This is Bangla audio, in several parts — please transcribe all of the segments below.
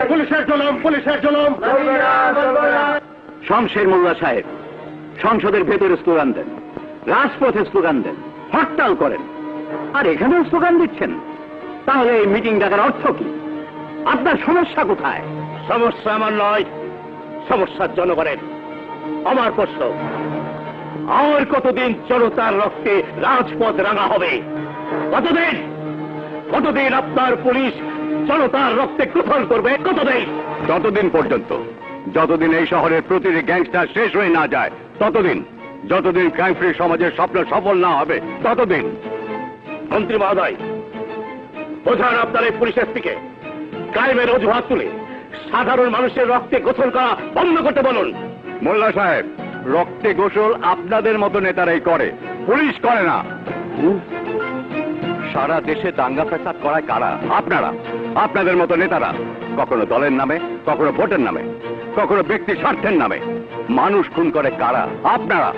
পুলিশের জুলুম, পুলিশের জুলুম। শমশের মোল্লা সাহেব সংসদের ভেতরে স্লোগান দেন, রাজপথে স্লোগান দেন, হরতাল করেন, আর এখানেও স্লোগান দিচ্ছেন। তাহলে এই মিটিং ডাকার অর্থ কি? আপনার সমস্যা কোথায়? সমস্যা আমার নয়, সমস্যার জনগণের। আমার প্রশ্ন, আর কতদিন জনতার রক্তে রাজপথ রাঙা হবে? কতদিন? কতদিন আপনার পুলিশ জনতার রক্তে গোসল করবে? কতদিন? যতদিন পর্যন্ত, যতদিন এই শহরের প্রতিটি গ্যাংস্টার শেষ হয়ে না যায় ততদিন, যতদিন ক্রাইম ফ্রি সমাজের স্বপ্ন সফল না হবে ততদিন। মন্ত্রী মহোদয়, বোঝান আপনার এই পুলিশ এসপিকে ক্রাইমের অজুহাত তুলে সাধারণ মানুষের রক্তে গোসল করা বন্ধ করতে বলুন। মোল্লা সাহেব, রক্তে গোসল আপনাদের মতো নেতারাই করে, পুলিশ করে না। সারা দেশে দাঙ্গা ফ্যাসাদ করায় কারা? আপনারা, আপনাদের মতো নেতারা। কখনো দলের নামে, কখনো ভোটের নামে, কখনো ব্যক্তি স্বার্থের নামে মানুষ খুন করে কারা? আপনারা।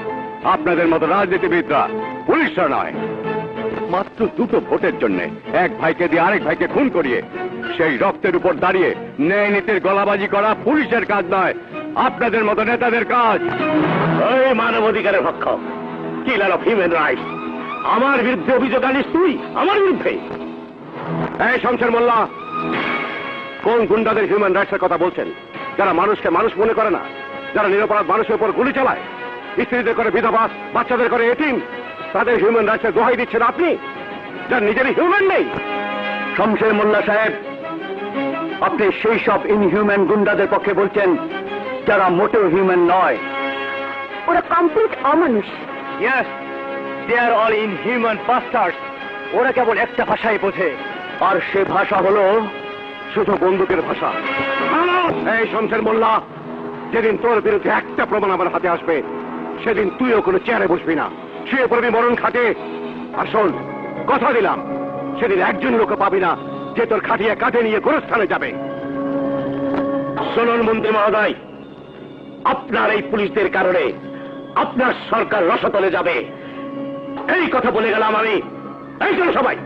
আপনাদের মতো রাজনীতিবিদরা, পুলিশরা নয়। মাত্র দুটো ভোটের জন্য এক ভাইকে দিয়ে আরেক ভাইকে খুন করিয়ে সেই রক্তের উপর দাঁড়িয়ে ন্যায় নীতির গলাবাজি করা পুলিশের কাজ নয়, আপনাদের মতো নেতাদের কাজ। ওই মানবাধিকারের ভক্ষক, কিলার অফ হিউম্যান রাইটস, আমার বিরুদ্ধে অভিযোগ আনিস তুই? আমার বিরুদ্ধে? এই শমশের মোল্লা, কোন গুন্ডাদের হিউম্যান রাইটসের কথা বলছেন? যারা মানুষকে মানুষ মনে করে না, যারা নিরপরাধ মানুষের উপর গুলি চালায়, স্ত্রীদের করে বিধবা, বাচ্চাদের করে এতিম, তাদের হিউম্যান রাইটসের দোহাই দিচ্ছেন আপনি, যার নিজেরই হিউম্যান নেই। শমশের মোল্লা সাহেব, আপনি সেই সব ইনহিউম্যান গুন্ডাদের পক্ষে বলছেন যারা মোটেও হিউম্যান নয়। ওরা কমপ্লিট অমানুষ। ইয়েস, দে আর অল ইনহিউম্যান বাস্টার্ডস। ওরা কেবল একটা ভাষাই বোঝে, আর সে ভাষা হলো শুধু বন্দুকের ভাষা। এই শমশের মোল্লা, যেদিন তোর বিরুদ্ধে একটা প্রমাণ আমার হাতে আসবে সেদিন তুইও কোনো চেয়ারে বসবি না, শুয়ে পড়বি মরণ খাটে। আর শোন, কথা দিলাম, সেদিন একজন লোক পাবি না যে তোর খাটিয়ে কাঁধে নিয়ে গোরস্থানে যাবে। শুনুন মন্ত্রী মহোদয়, আপনার এই পুলিশদের কারণে আপনার সরকার রসাতলে যাবে, এই কথা বলে গেলাম আমি। এই চলো সবাই,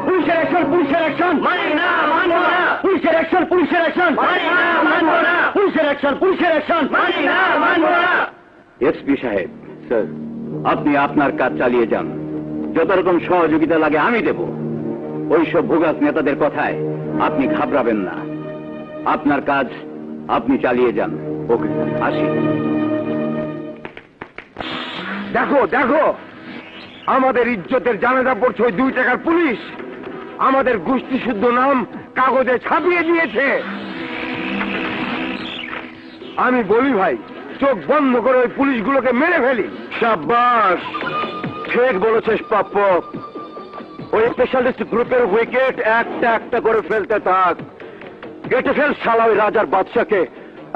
পুলিশের অ্যাকশন, পুলিশের অ্যাকশন, মানি না, মানবো না। পুলিশের অ্যাকশন, পুলিশের অ্যাকশন, মানি না, মানবো না। পুলিশের অ্যাকশন, পুলিশের অ্যাকশন, মানি না, মানবো না। এসপি সাহেব, স্যার, আপনি আপনার কাজ চালিয়ে যান, যত রকম সহযোগিতা লাগে আমি দেব। ওইসব ভোগাস নেতাদের কথায় আপনি ঘাবড়াবেন না, আপনার কাজ আপনি চালিয়ে যান। ওকে, আসি। দেখো দেখো, আমাদের ইজ্জতের জানাজা পড়ছে ওই 2 টাকার পুলিশ। আমাদের গোষ্ঠী শুদ্ধ নাম কাগজে ছাপিয়ে দিয়েছে। আমি বলি ভাই, চোখ বন্ধ করে ওই পুলিশগুলোকে মেরে ফেলি। সাব্বাস, ঠিক বলেছিস প্রাপ্য। ওই স্পেশালিস্ট গ্রুপের উইকেট একটা একটা করে ফেলতে থাক। কেটে ফেল শালা ওই রাজার বাদশাকে,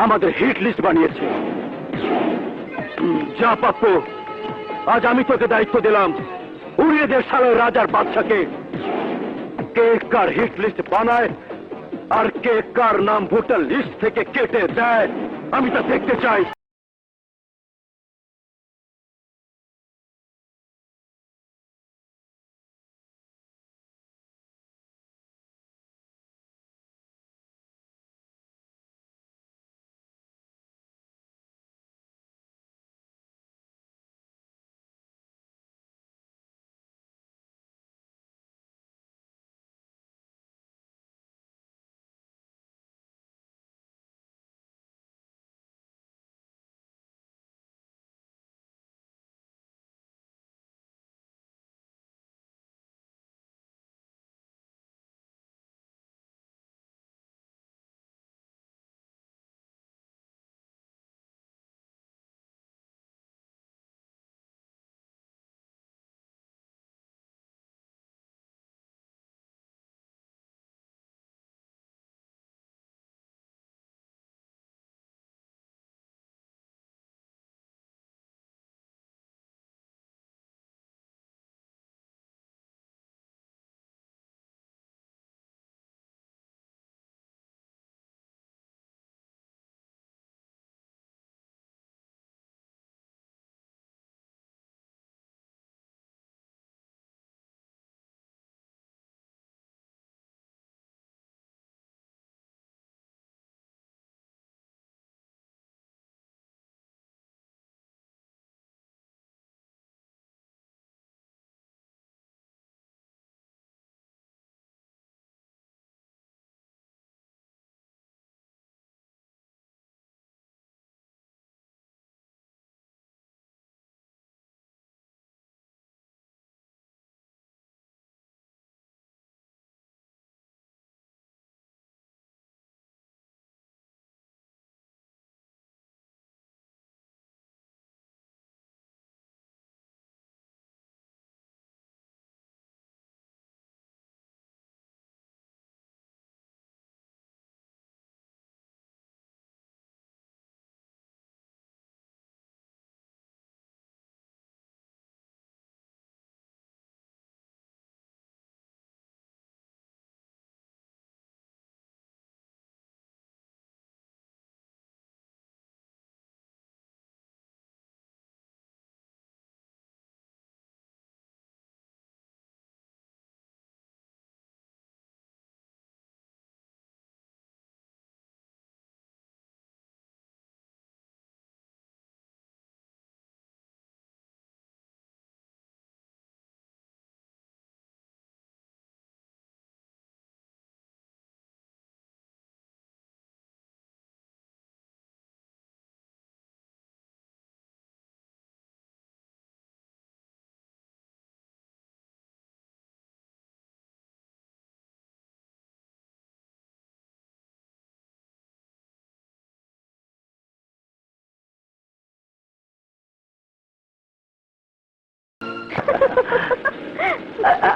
আমাদের হিট লিস্ট বানিয়েছে। যা পাপ্পু, আজ আমি তোকে দায়িত্ব দিলাম, উড়িয়ে দে শালা ওই রাজার বাদশাকে। কে কার হিট লিস্ট বানায় আর কে কার নাম ভোটার লিস্ট থেকে কেটে দেয়, আমি তা দেখতে চাই।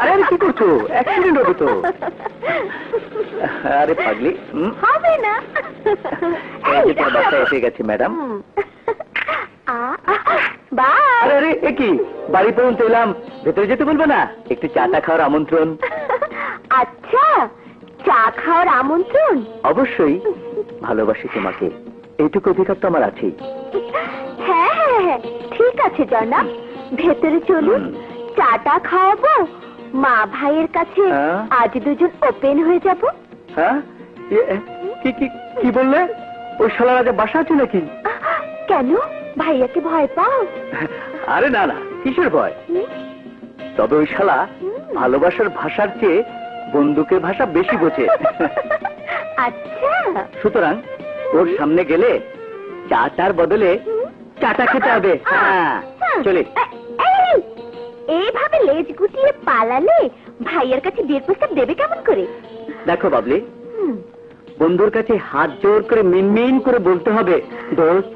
আরে কি করছো? অ্যাক্সিডেন্ট হবে তো। আরে পাগলি, হবে না। এই যে তোমার বাচ্চা এসে গেছে ম্যাডাম। বাই। আরে আরে এ কি, বাড়ি পর্যন্ত এলাম, ভেতরে যেতে বলবো না? একটু চাটা খাওয়ার আমন্ত্রণ। আচ্ছা, চা খাওয়ার আমন্ত্রণ? অবশ্যই, ভালোবাসি তোমাকে, এইটুকু অধিকার তো আমার আছেই। হ্যাঁ হ্যাঁ হ্যাঁ, ঠিক আছে জনাব, ভেতরে চলুন, চাটা খাওয়াবো, মা ভাইয়ের কাছে হ্যাঁ? আজ দুজন ওপেন হয়ে যাব। হ্যাঁ, কি কি কি বললে? ওই শালার আজ বাসা আছে নাকি? কেন, ভাইয়াকে ভয় পাও? আরে না না, কিসের ভয়? তবে ওই শালা ভালোবাসার ভাষার চেয়ে বন্দুকের ভাষা বেশি বোঝে। আচ্ছা, সুতরাং ওর সামনে গেলে চাটার বদলে চাটা খেতে হবে। হ্যাঁ, চলে। এই, এইভাবে লেজ গুটিয়ে পালালে ভাইয়ার কাছে বিয়ের প্রস্তাব দেবে কেমন করে? দেখো বাবলি, হুম, বন্ধুর কাছে হাত জোর করে মিনমিন করে বলতে হবে, দোস্ত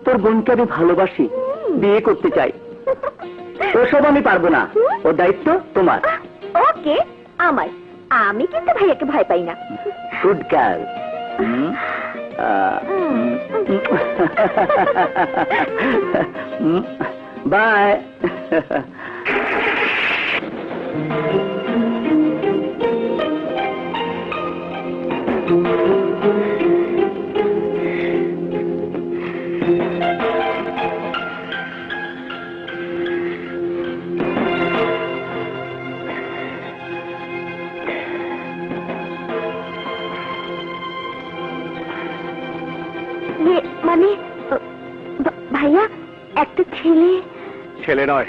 তোর বোনকে আমি ভালোবাসি, বিয়ে করতে চাই। ওসব আমি পারবো না, ওর দায়িত্ব তোমার। ওকে, আমার, আমি কিন্তু ভাইয়াকে ভয় পাই না। Good girl. বাই। মানে ভাইয়া, একটা ছেলে। ছেলে নয়,